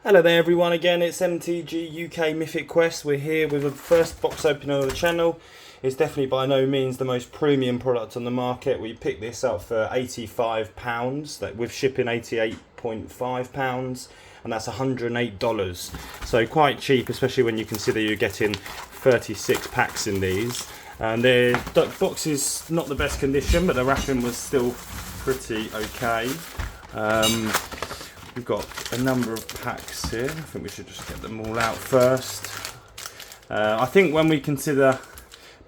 Hello there everyone, again it's MTG UK Mythic Quest. We're here with the first box opening of the channel. It's definitely by no means the most premium product on the market. We picked this up for £85, with shipping £88.5, and that's $108. So quite cheap, especially when you consider you're getting 36 packs in these. And the box is not the best condition, but the wrapping was still pretty okay. We've got a number of packs here. I think we should just get them all out first. I think when we consider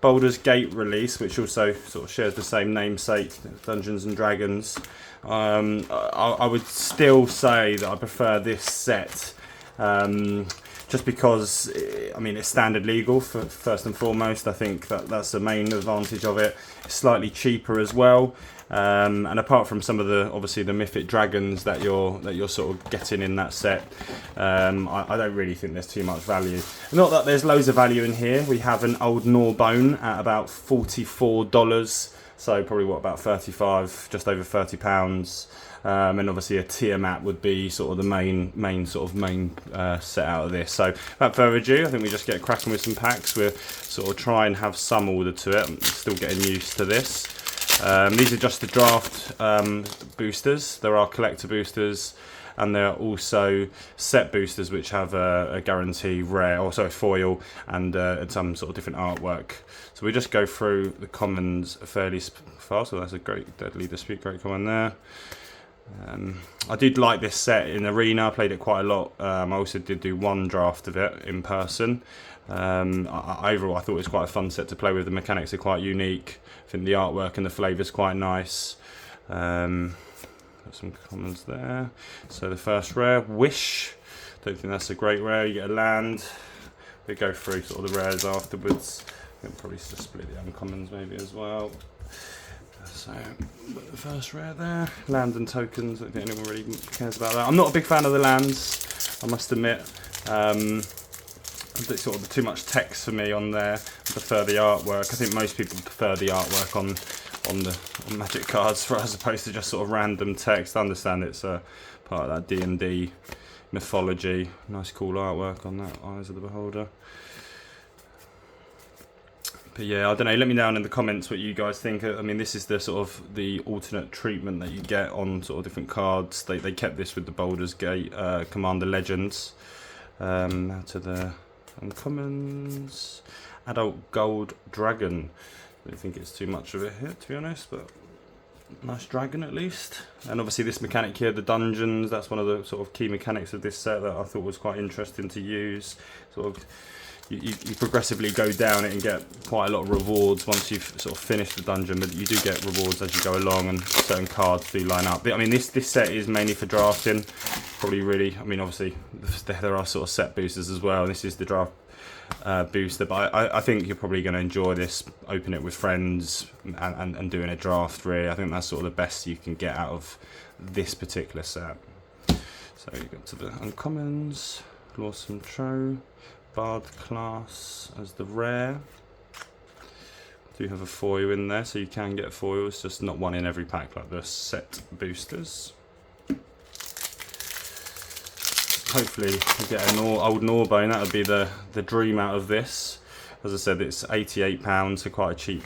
Baldur's Gate release, which also sort of shares the same namesake, Dungeons and Dragons, I would still say that I prefer this set. Just because, I mean, it's standard legal first and foremost. I think that's the main advantage of it. It's slightly cheaper as well. And apart from some of obviously the mythic dragons that you're sort of getting in that set, I don't really think there's too much value. Not that there's loads of value in here. We have an old Gnawbone at about $44, so probably what, about 35, just over £30. And obviously a Tiamat would be sort of the main set out of this. So without further ado, I think we just get cracking with some packs. We'll sort of try and have some order to it. I'm still getting used to this. These are just the draft boosters. There are collector boosters, and there are also set boosters which have a guarantee rare, also foil, and some sort of different artwork. So we just go through the commons fairly fast. So that's a great Deadly Dispute, great common there. I did like this set in Arena. I played it quite a lot. I also did do one draft of it in person. Overall, I thought it was quite a fun set to play with. The mechanics are quite unique. I think the artwork and the flavour is quite nice. Got some commons there. So the first rare, Wish. Don't think that's a great rare. You get a land. We go through sort of the rares afterwards. We'll probably just split the uncommons maybe as well. So, the first rare there, land and tokens. I don't think anyone really cares about that. I'm not a big fan of the lands, I must admit. It's sort of too much text for me on there. I prefer the artwork. I think most people prefer the artwork on Magic cards as opposed to just sort of random text. I understand it's a part of that D&D mythology. Nice cool artwork on that, Eyes of the Beholder. But yeah, I don't know, let me know in the comments what you guys think. I mean, this is the sort of the alternate treatment that you get on sort of different cards. They kept this with the Baldur's Gate Commander Legends. Now to the uncommons. Adult Gold Dragon. I don't think it's too much of a hit, to be honest, but nice dragon at least. And obviously this mechanic here, the dungeons, that's one of the sort of key mechanics of this set that I thought was quite interesting to use. Sort of you progressively go down it and get quite a lot of rewards once you've sort of finished the dungeon, but you do get rewards as you go along, and certain cards do line up. But I mean, this set is mainly for drafting. Probably really, I mean, obviously there are sort of set boosters as well. This is the draft booster, but I think you're probably going to enjoy this. Open it with friends and doing a draft. Really, I think that's sort of the best you can get out of this particular set. So you go to the uncommons, Lawsome Tro. Bard class as the rare. Do have a foil in there, so you can get foils, just not one in every pack like the set boosters. Hopefully you get an old Gnawbone. That would be the dream out of this. As I said, it's £88, so quite a cheap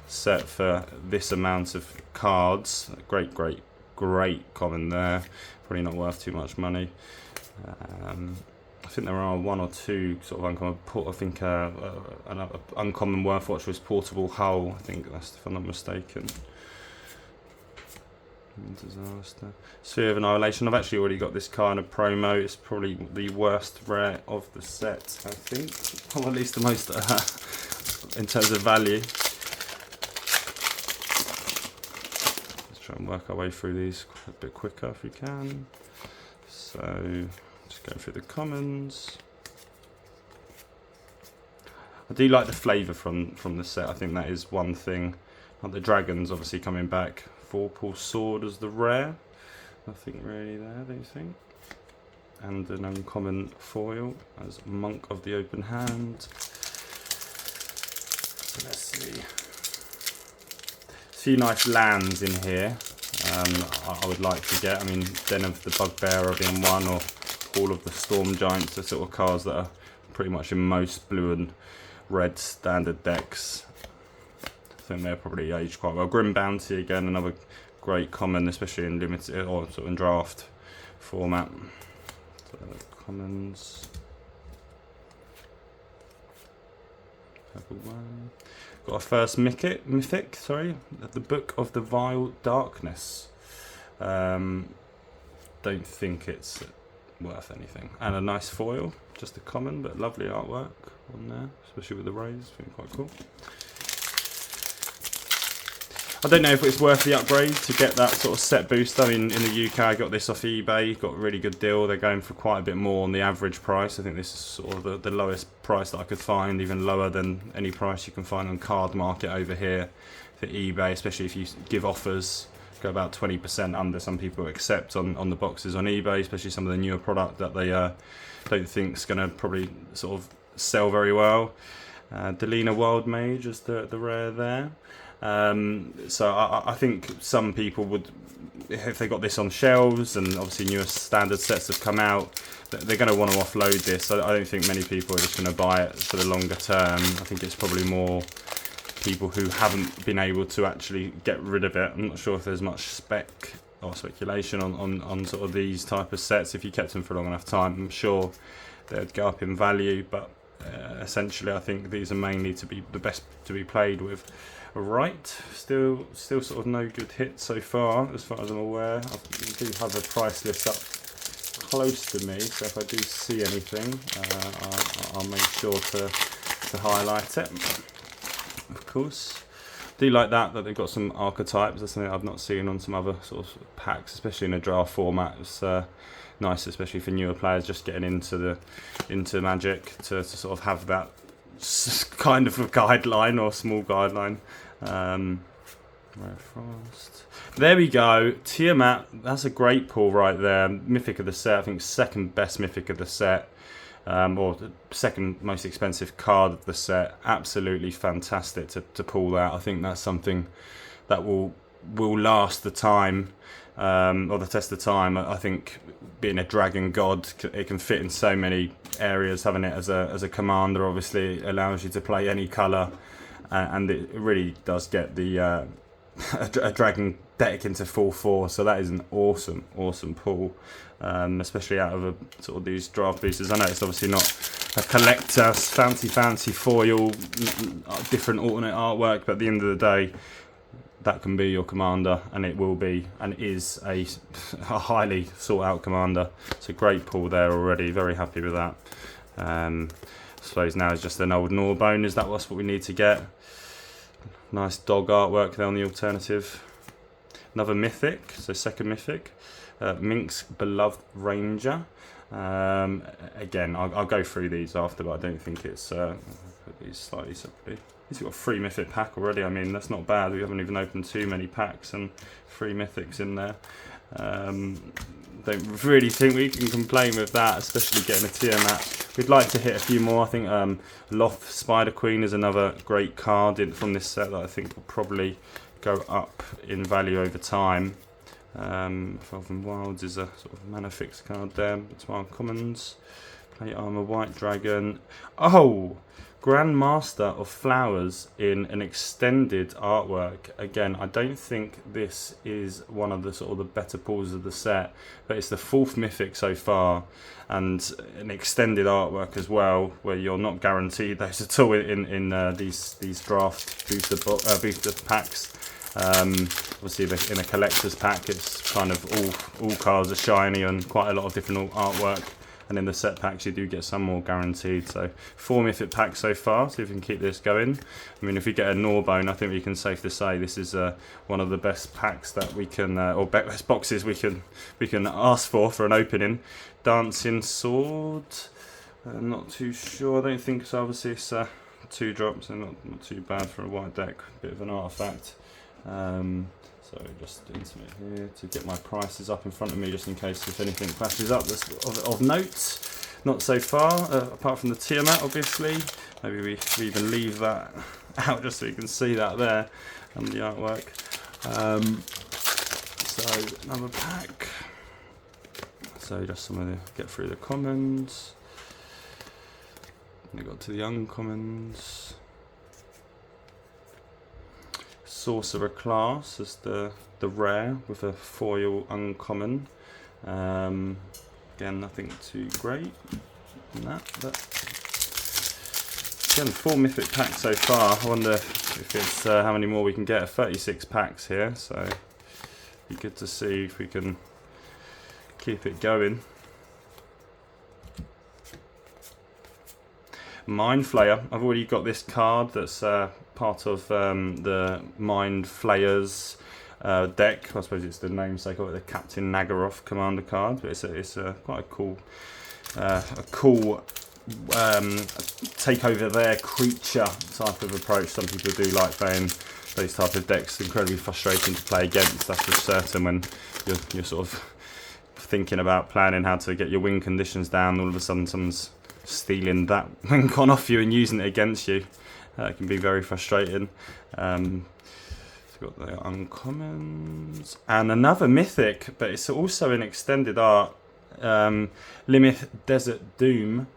set for this amount of cards. Great common there. Probably not worth too much money. I think there are one or two sort of uncommon. I think an uncommon worth watch was Portable Hull. I think that's, if I'm not mistaken. Disaster. Sphere of Annihilation. I've actually already got this card in a promo. It's probably the worst rare of the set, I think. Or at least the most in terms of value. Let's try and work our way through these a bit quicker if we can. So just go through the commons. I do like the flavour from the set. I think that is one thing. Like the dragons obviously coming back. Vorpal Sword as the rare. Nothing really there, don't you think? And an uncommon foil as Monk of the Open Hand. So let's see. A few nice lands in here. I would like to get. I mean, Den of the Bugbearer being one, or all of the Storm Giants, the sort of cards that are pretty much in most blue and red standard decks. I think they're probably aged quite well. Grim Bounty again, another great common, especially in limited or sort of in draft format. So commons. Purple one. Got our first mythic, sorry, the Book of the Vile Darkness. Don't think it's worth anything. And a nice foil, just a common, but lovely artwork on there, especially with the rays, I think quite cool. I don't know if it's worth the upgrade to get that sort of set boost. I mean, in the UK, I got this off eBay, got a really good deal. They're going for quite a bit more on the average price. I think this is sort of the lowest price that I could find, even lower than any price you can find on Card Market over here for eBay, especially if you give offers, go about 20% under. Some people accept on the boxes on eBay, especially some of the newer product that they don't think is going to probably sort of sell very well. Delina Wild Mage is the rare there. So I think some people would, if they got this on shelves, and obviously newer standard sets have come out, they're going to want to offload this. I don't think many people are just going to buy it for the longer term. I think it's probably more people who haven't been able to actually get rid of it. I'm not sure if there's much spec or speculation on sort of these type of sets. If you kept them for a long enough time, I'm sure they'd go up in value, but essentially I think these are mainly to be the best to be played with. Right, still sort of no good hits so far as I'm aware. I do have a price list up close to me, so if I do see anything, I'll make sure to highlight it. Of course, do like that they've got some archetypes. That's something I've not seen on some other sort of packs, especially in a draft format. It's nice, especially for newer players just getting into Magic to sort of have that kind of a guideline or small guideline. Rare Frost. There we go. Tiamat. That's a great pull right there. Mythic of the set. I think second best mythic of the set. Or the second most expensive card of the set. Absolutely fantastic to pull that. I think that's something that will last the time, or the test of time. I think being a dragon god, it can fit in so many areas. Having it as a commander obviously allows you to play any colour, and it really does get the a dragon deck into full force. So that is an awesome pull, especially out of sort of these draft boosters. I know it's obviously not a collector fancy foil, different alternate artwork, but at the end of the day, that can be your commander, and it will be and is a highly sought out commander. It's a great pull there already. Very happy with that. I suppose now is just an old Gnawbone. Is that what we need to get? Nice dog artwork there on the alternative. Another mythic, so second mythic. Mink's Beloved Ranger. Again, I'll go through these after, but I don't think it's put these slightly separately. He's got a free mythic pack already. I mean, that's not bad. We haven't even opened too many packs and 3 mythics in there. Don't really think we can complain with that, especially getting a Tiamat. We'd like to hit a few more. I think Loth Spider Queen is another great card from this set that I think will probably go up in value over time. Evolving Wilds is a sort of mana fix card there. It's one commons. Plate Armor, White Dragon. Oh! Grandmaster of Flowers in an extended artwork. Again, I don't think this is one of the sort of the better pulls of the set, but it's the 4th mythic so far, and an extended artwork as well, where you're not guaranteed those at all in these draft booster packs. Obviously, in a collector's pack, it's kind of all cards are shiny and quite a lot of different artwork. And in the set packs, you do get some more guaranteed. So 4 mythic packs so far. See if we can keep this going. I mean, if we get a Gnawbone, I think we can safe to say this is one of the best packs that we can, or best boxes we can ask for an opening. Dancing Sword. I'm not too sure. I don't think so. Obviously, it's 2 drops, and not too bad for a white deck. Bit of an artifact. So just insert it here to get my prices up in front of me, just in case if anything flashes up that's of note. Not so far, apart from the Tiamat, obviously. Maybe we even leave that out just so you can see that there and the artwork. So another pack. So just some of the, get through the commons. We got to the uncommons. Sorcerer class is the rare with a foil uncommon. Again, nothing too great in that, but again, 4 mythic packs so far. I wonder if it's how many more we can get. 36 packs here, so it'd be good to see if we can keep it going. Mind Flayer. I've already got this card that's part of the Mind Flayers deck. I suppose it's the namesake of it, the Captain Nagaroth commander card. But it's quite a cool take over their creature type of approach. Some people do like playing those type of decks. Incredibly frustrating to play against, that's for certain, when you're sort of thinking about planning how to get your win conditions down. All of a sudden someone's stealing that win con off you and using it against you. It can be very frustrating. Got the uncommons and another mythic, but it's also an extended art. Limith Desert Doom.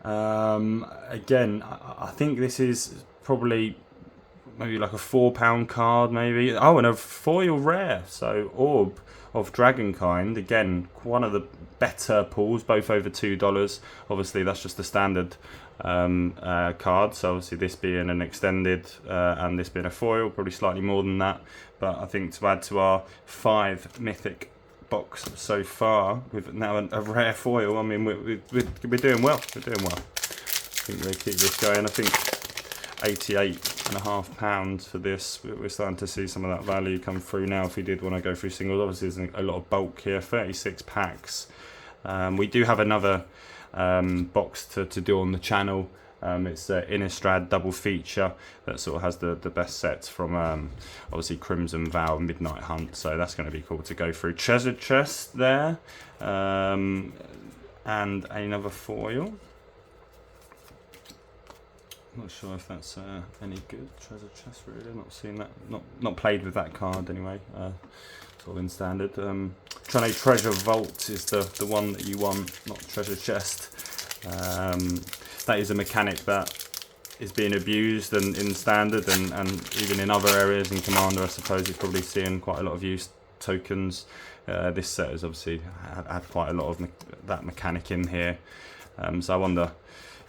Again, I think this is probably maybe like a £4 card, maybe. Oh, and a foil rare. So Orb of Dragonkind. Again, one of the better pulls, both over $2. Obviously, that's just the standard card. So obviously, this being an extended and this being a foil, probably slightly more than that. But I think to add to our 5 mythic box so far, with now a rare foil, I mean, we're doing well. We're doing well. I think we'll keep this going. I think £88.5 for this. We're starting to see some of that value come through now. If we did want to go through singles, obviously there's a lot of bulk here. 36 packs. We do have another box to do on the channel. It's Innistrad double feature that sort of has the best sets from obviously Crimson Vow and Midnight Hunt, so that's going to be cool to go through. Treasure chest there, and another foil. Not sure if that's any good. Treasure chest, really. Not seen that. Not played with that card anyway. Sort of in standard. Trane Treasure Vault is the one that you want, not treasure chest. That is a mechanic that is being abused and in standard and even in other areas. In Commander, I suppose you're probably seeing quite a lot of used tokens. This set has obviously had quite a lot of that mechanic in here. So I wonder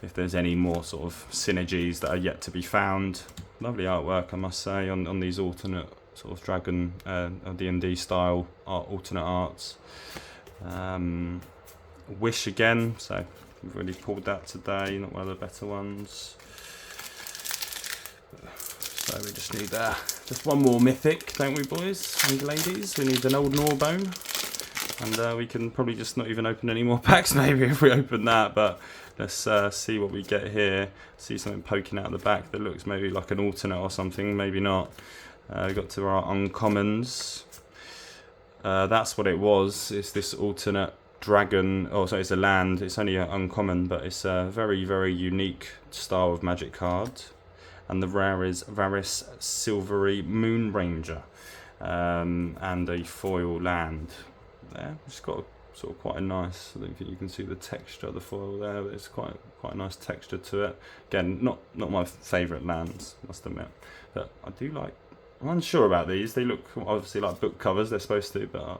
if there's any more sort of synergies that are yet to be found. Lovely artwork, I must say, on these alternate sort of Dragon D&D style alternate arts. Wish again, so we've really pulled that today, not one of the better ones. So we just need just one more mythic, don't we, boys and ladies? We need an old Gnawbone, and we can probably just not even open any more packs maybe if we open that, but let's see what we get here. See something poking out the back that looks maybe like an alternate or something, maybe not. We got to our uncommons. That's what it was. It's this alternate dragon. Oh, sorry, it's a land. It's only uncommon, but it's a very, very unique style of Magic card. And the rare is Varys Silvery Moon Ranger, and a foil land. There, it's got sort of quite a nice. I don't think you can see the texture of the foil there, but it's quite a nice texture to it. Again, not my favourite lands, must admit, but I do like. I'm unsure about these. They look obviously like book covers. They're supposed to, but I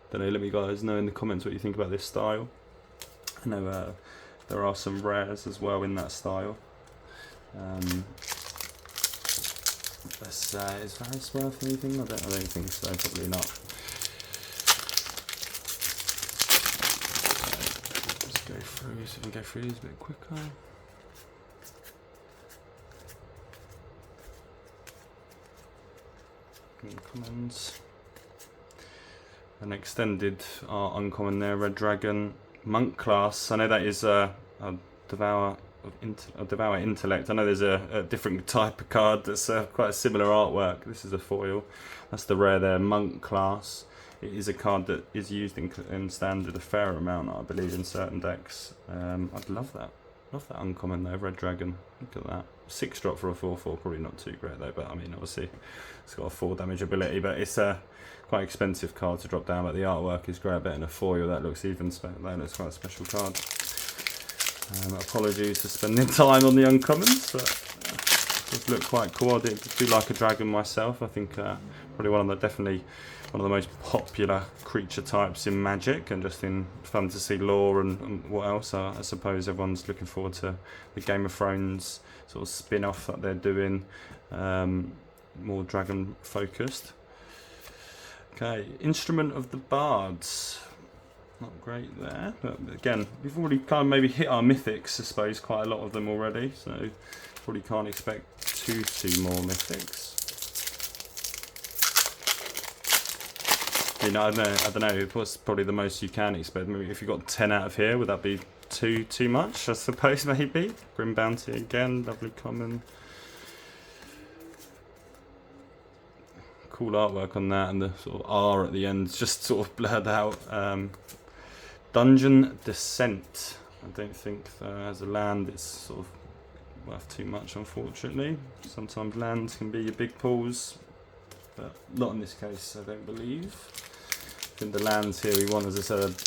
don't know. Let me guys know in the comments what you think about this style. I know there are some rares as well in that style. Is Varys worth anything? I don't think so. Probably not. Let's go through. See if we can go through these a bit quicker. Uncommons. An extended art uncommon there, Red Dragon. Monk class. I know that is a Devour Intellect. I know there's a different type of card that's quite a similar artwork. This is a foil. That's the rare there, Monk class. It is a card that is used in standard a fair amount, I believe, in certain decks. I'd love that. Love that uncommon though, Red Dragon. Look at that. 6 drop for a 4/4, probably not too great though, but I mean obviously it's got a 4 damage ability, but it's quite quite expensive card to drop down, but the artwork is great. I bet in a foil that looks even that looks quite a special card. Apologies for spending time on the uncommons, but it does look quite cool. I do like a dragon myself. I think probably definitely one of the most popular creature types in Magic, and just in fantasy lore and what else. I suppose everyone's looking forward to the Game of Thrones sort of spin-off that they're doing, more dragon focused. Okay, Instrument of the Bards. Not great there, but again, we've already kind of maybe hit our mythics, I suppose, quite a lot of them already, so probably can't expect too more mythics. You know, I don't know. What's probably the most you can expect? Maybe if you got 10 out of here, would that be too much? I suppose maybe. Grim Bounty again, lovely common. Cool artwork on that, and the sort of R at the end just sort of blurred out. Dungeon Descent. I don't think as a land it's sort of worth too much, unfortunately. Sometimes lands can be your big pools, but not in this case, I don't believe. I think the lands here we want, as I said,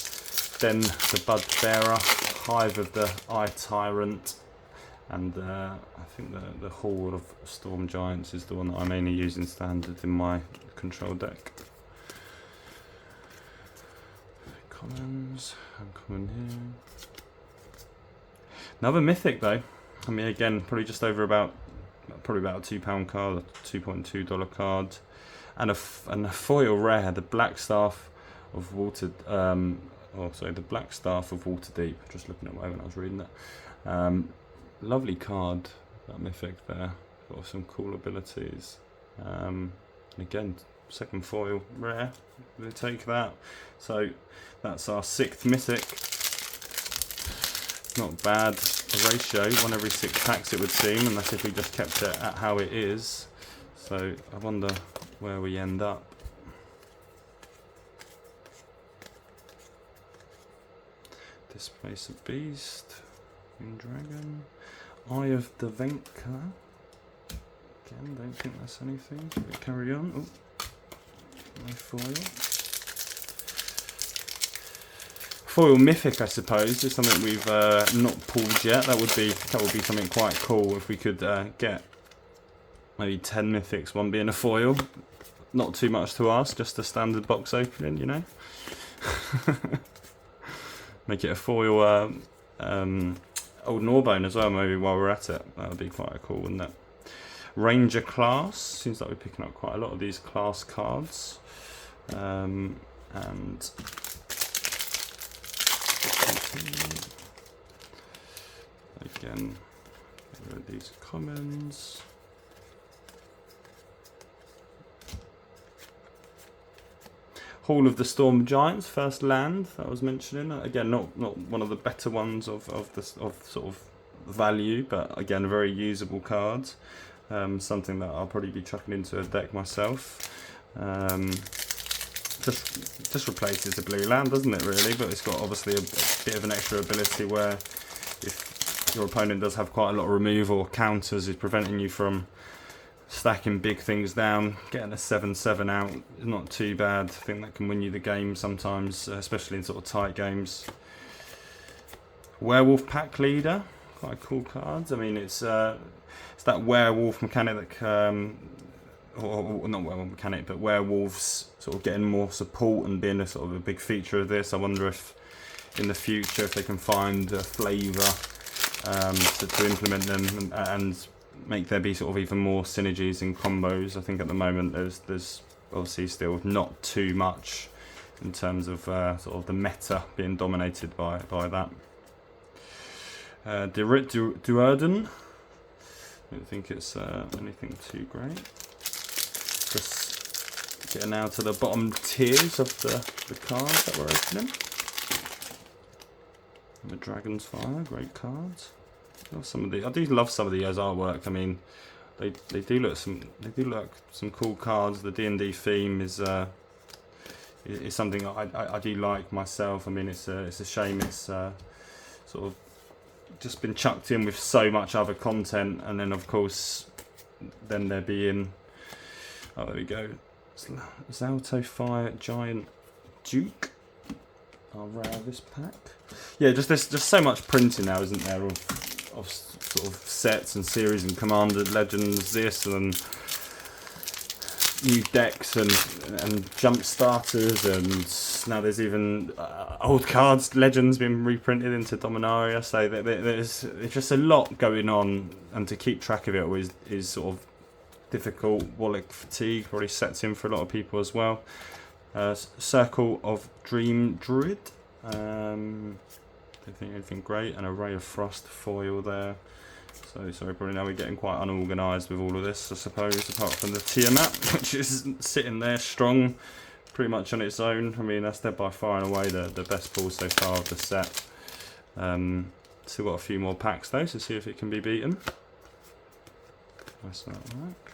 Den the Budbearer, Hive of the Eye Tyrant, and I think the Hall of Storm Giants is the one that I mainly use in standard in my control deck. Commons, uncommon here. Another mythic though. I mean, again, probably just over about a £2 card, a $2.2 card, and a foil rare, the Black Staff of the Black Staff of Waterdeep. Just looking at my when I was reading that. Lovely card, that mythic there. Got some cool abilities. And again, second foil rare. We'll take that. So that's our 6th mythic. Not bad a ratio, 1 every 6 packs it would seem, and that's if we just kept it at how it is. So I wonder where we end up. Displace a Beast, Green Dragon, Eye of the Venka. Again, don't think that's anything. Should we carry on? Oh, no foil. Foil mythic, I suppose, is something we've not pulled yet. That would be something quite cool if we could get maybe 10 mythics, one being a foil. Not too much to ask, just a standard box opening, you know. Make it a foil Old Norbone as well, maybe while we're at it. That would be quite cool, wouldn't it? Ranger class. Seems like we're picking up quite a lot of these class cards. And again, there are these commons. Hall of the Storm Giants, first land that I was mentioning. Again, not one of the better ones of sort of value, but again, a very usable card. Something that I'll probably be chucking into a deck myself. Just replaces the blue land, doesn't it, really? But it's got obviously a bit of an extra ability where if your opponent does have quite a lot of removal or counters, is preventing you from stacking big things down. Getting a 7/7 out is not too bad. I think that can win you the game sometimes, especially in sort of tight games. Werewolf Pack Leader, quite cool cards. I mean, it's that werewolf mechanic that or not werewolf mechanic, but werewolves sort of getting more support and being a sort of a big feature of this. I wonder if in the future if they can find a flavour to implement them and make there be sort of even more synergies and combos. I think at the moment there's obviously still not too much in terms of sort of the meta being dominated by that. Duerden. I don't think it's anything too great. Just getting now to the bottom tiers of the cards that we're opening. The Dragon's Fire, great cards. I do love some of the artwork. I mean, they do look some cool cards. The D&D theme is something I do like myself. I mean, it's a shame it's sort of just been chucked in with so much other content, and then of course there being, oh, there we go, Zalto Fire Giant Duke. I'll rare this pack. Yeah, there's just so much printing now, isn't there, of sort of sets and series and Commander Legends, this and new decks and jump starters, and now there's even old cards, Legends being reprinted into Dominaria. So there's just a lot going on, and to keep track of it is sort of difficult. Wallet fatigue probably sets in for a lot of people as well. Circle of Dream Druid. Don't think anything great. An Array of Frost foil there. So sorry, probably now we're getting quite unorganised with all of this, I suppose, apart from the Tiamat, which is sitting there strong, pretty much on its own. I mean, that's by far and away the best pull so far of the set. Still got a few more packs though, so see if it can be beaten. That's that work.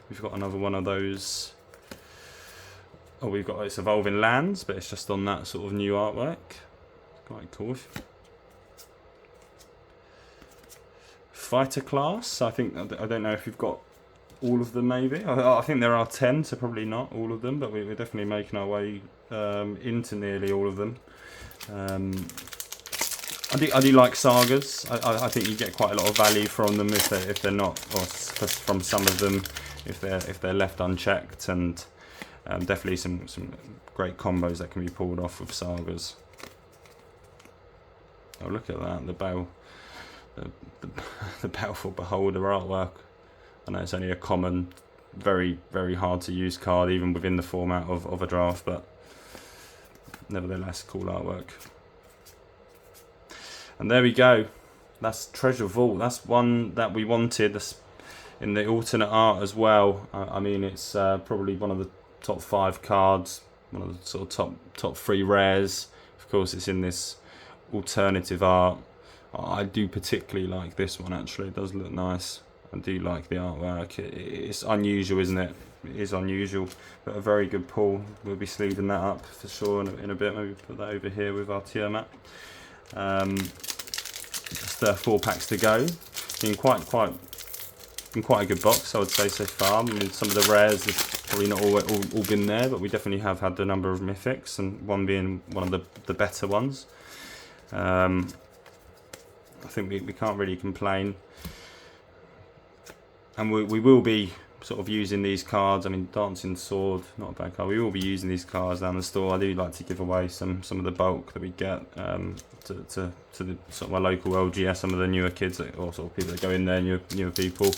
We've got another one of those. Oh, we've got this Evolving Lands, but it's just on that sort of new artwork. Quite cool. Fighter class. I don't know if we've got all of them. Maybe I think there are 10, so probably not all of them, but we're definitely making our way into nearly all of them. I do like sagas. I think you get quite a lot of value from them if they're not, or from some of them if they're left unchecked, and definitely some great combos that can be pulled off with sagas. Oh, look at that, the Baleful Beholder artwork. I know it's only a common, very, very hard to use card, even within the format of a draft, but nevertheless, cool artwork. And there we go. That's Treasure Vault. That's one that we wanted in the alternate art as well. I mean, it's probably one of the top 5 cards, one of the sort of top 3 rares. Of course, it's in this alternative art. I do particularly like this one, actually. It does look nice. I do like the artwork. It's unusual, isn't it? It is unusual, but a very good pull. We'll be sleeving that up for sure in a bit. Maybe put that over here with our Tiamat. Just 4 packs to go. In quite a good box, I would say, so far. I mean, some of the rares have probably not all been there, but we definitely have had a number of mythics, and one being one of the better ones. I think we can't really complain, and we will be sort of using these cards. I mean, Dancing Sword, not a bad card. We will be using these cards down the store. I do like to give away some of the bulk that we get to the sort of my local LGS, some of the newer kids, or sort of people that go in there, newer people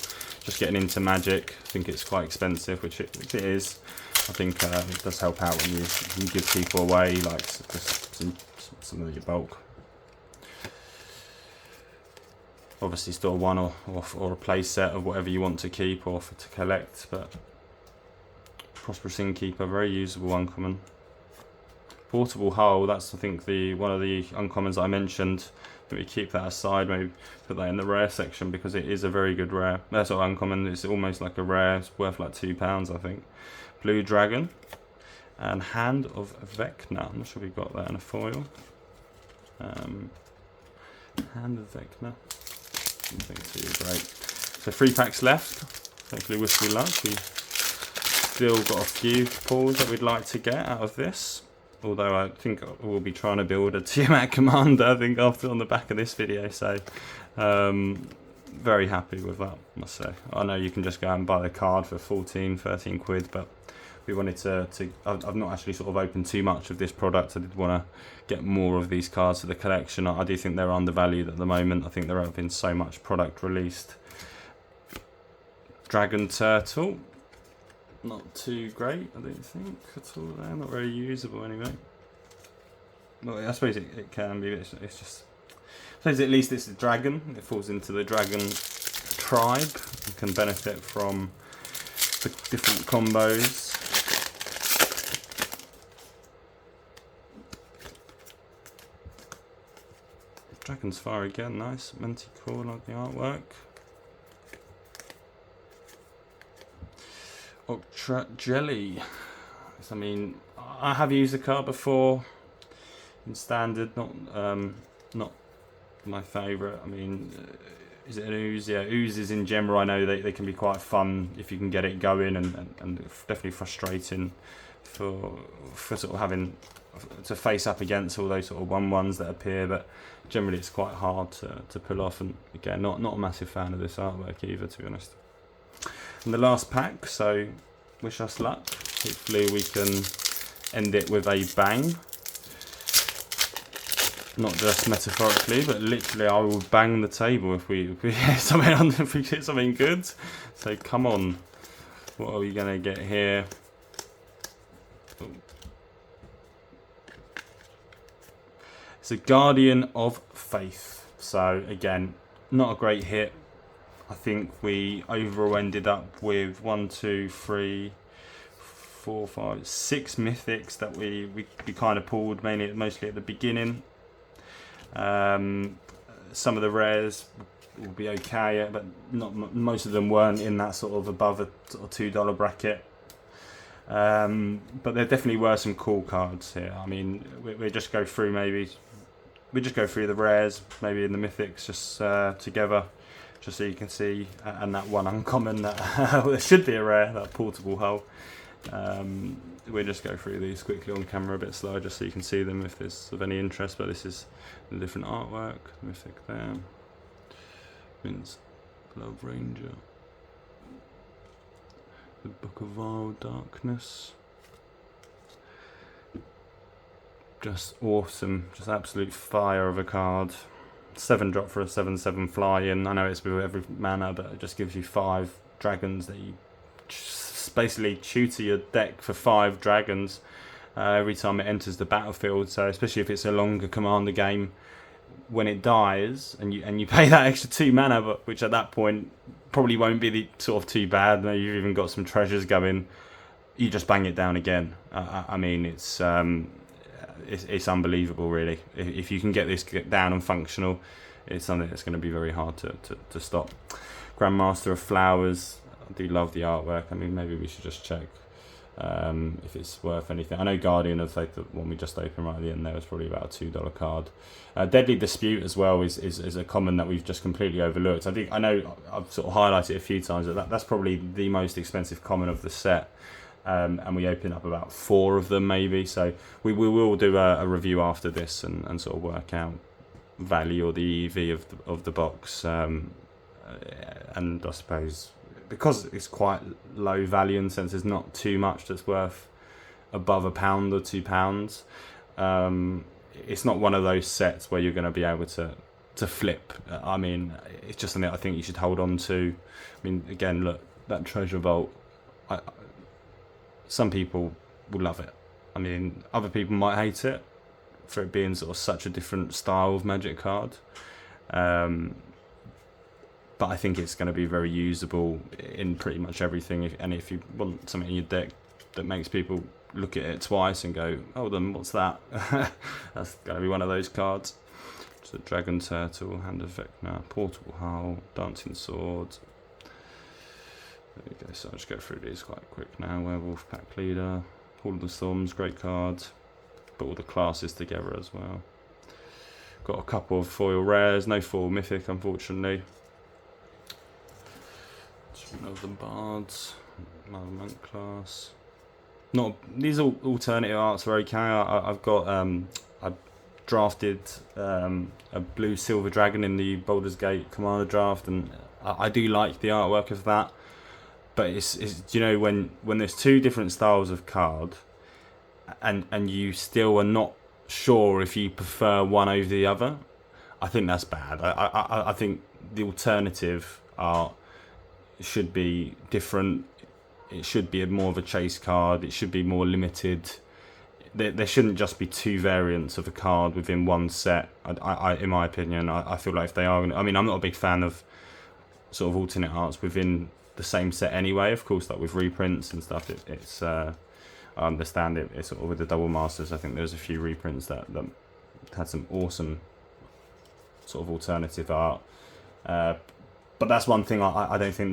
just getting into Magic. I think it's quite expensive, which it is. I think it does help out when you give people away like just some of your bulk. Obviously store one or a play set of whatever you want to keep or to collect, but Prosperous Innkeeper, very usable uncommon. Portable Hull, that's I think one of the uncommons that I mentioned. I think we keep that aside, maybe put that in the rare section because it is a very good rare. That's sort of uncommon, it's almost like a rare, it's worth like £2 I think. Blue Dragon and Hand of Vecna. I'm not sure we got that in a foil. Hand of Vecna. Nothing too great. So 3 packs left. Hopefully wish me luck. We've still got a few pulls that we'd like to get out of this. Although I think we'll be trying to build a Tiamat Commander, I think, on the back of this video. So very happy with that, I must say. I know you can just go out and buy the card for 14, 13 quid, but we wanted to I've not actually sort of opened too much of this product. I did want to get more of these cards to the collection. I do think they're undervalued at the moment. I think there have been so much product released. Dragon Turtle, not too great, I don't think at all. They're not very usable anyway. Well, I suppose it can be. It's just, I suppose at least it's a dragon. It falls into the dragon tribe and can benefit from the different combos. Dragon's Fire again, nice. Manticore, like the artwork. Ultra Jelly. I mean, I have used the card before in standard, not my favourite. I mean, is it an ooze? Yeah, oozes in general, I know they can be quite fun if you can get it going, and definitely frustrating for sort of having to face up against all those sort of 1/1s that appear, but generally it's quite hard to pull off. And again, not a massive fan of this artwork either, to be honest. And the last pack, so wish us luck. Hopefully we can end it with a bang. Not just metaphorically, but literally, I will bang the table if we hit something if we hit something good. So come on, what are we gonna get here? Oh. It's a Guardian of Faith. So again, not a great hit. I think we overall ended up with 1, 2, 3, 4, 5, 6 mythics that we kind of pulled mostly at the beginning. Some of the rares will be okay, but not most of them weren't in that sort of above a sort of $2 bracket. But there definitely were some cool cards here. I mean, we just go through the rares, maybe in the mythics, just together, just so you can see, and that one uncommon that there should be a rare, that portable hull. We'll just go through these quickly on camera a bit slower, just so you can see them if there's of any interest. But this is the different artwork. Mythic there. Vince, Love Ranger. The Book of Vile Darkness. Just awesome, just absolute fire of a card. 7-drop for a 7/7 fly-in. I know it's with every mana, but it just gives you 5 dragons that you basically tutor your deck for 5 dragons every time it enters the battlefield. So especially if it's a longer commander game, when it dies and you pay that extra 2 mana, but which at that point probably won't be sort of too bad. Maybe you've even got some treasures going. You just bang it down again. I mean, it's unbelievable, really. If you can get this down and functional, it's something that's going to be very hard to stop. Grandmaster of Flowers. I do love the artwork. I mean, maybe we should just check if it's worth anything. I know Guardian of Faith, the one we just opened right at the end there, was probably about a $2 card. Deadly Dispute as well is a common that we've just completely overlooked. I know I've sort of highlighted it a few times, but that's probably the most expensive common of the set. And we open up about 4 of them maybe, so we will do a review after this and sort of work out value or the EV of the box, and I suppose because it's quite low value in the sense there's not too much that's worth above £1 or £2. It's not one of those sets where you're going to be able to flip. I mean, it's just something I think you should hold on to. I mean, again, look, that treasure vault. Some people will love it. I mean, other people might hate it for it being sort of such a different style of Magic card. But I think it's going to be very usable in pretty much everything. And if you want something in your deck that makes people look at it twice and go, "Oh, then what's that?" That's going to be one of those cards. So Dragon Turtle, Hand of Vecna, Portable Hull, Dancing Sword. There we go, so I'll just go through these quite quick now. Werewolf Pack Leader, Hall of the Storms, great card. Put all the classes together as well. Got a couple of foil rares, no foil mythic unfortunately. Of the Bards, another monk class. Not these alternative arts are okay. I've got I drafted a blue silver dragon in the Baldur's Gate Commander draft, and I do like the artwork of that. But it's you know, when there's 2 different styles of card, and you still are not sure if you prefer one over the other, I think that's bad. I think the alternative art should be different. It should be more of a chase card. It should be more limited. There shouldn't just be 2 variants of a card within one set. In my opinion, I feel like if they are, I mean, I'm not a big fan of sort of alternate arts within the same set anyway. Of course, like with reprints and stuff, it's I understand it. It's sort of with the Double Masters. I think there's a few reprints that had some awesome sort of alternative art. But that's one thing I don't think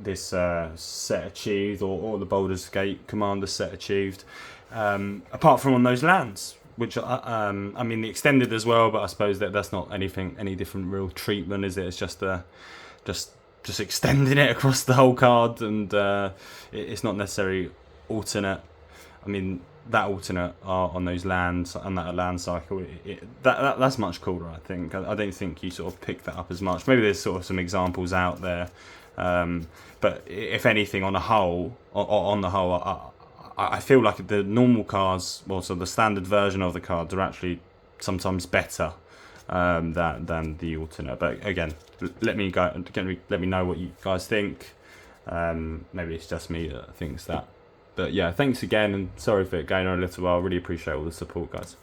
this set achieved, or the Baldur's Gate Commander set achieved. Apart from on those lands, which I mean the extended as well, but I suppose that's not any different real treatment, is it? It's just just extending it across the whole card, and it's not necessarily alternate. I mean, that alternate are on those lands and that land cycle. That's much cooler, I think. I don't think you sort of pick that up as much. Maybe there's sort of some examples out there, but if anything, on the whole, I feel like the normal cards, well, so the standard version of the cards, are actually sometimes better than the alternate. But again, let me know what you guys think. Maybe it's just me that thinks that. But yeah, thanks again, and sorry for it going on a little while. Really appreciate all the support, guys.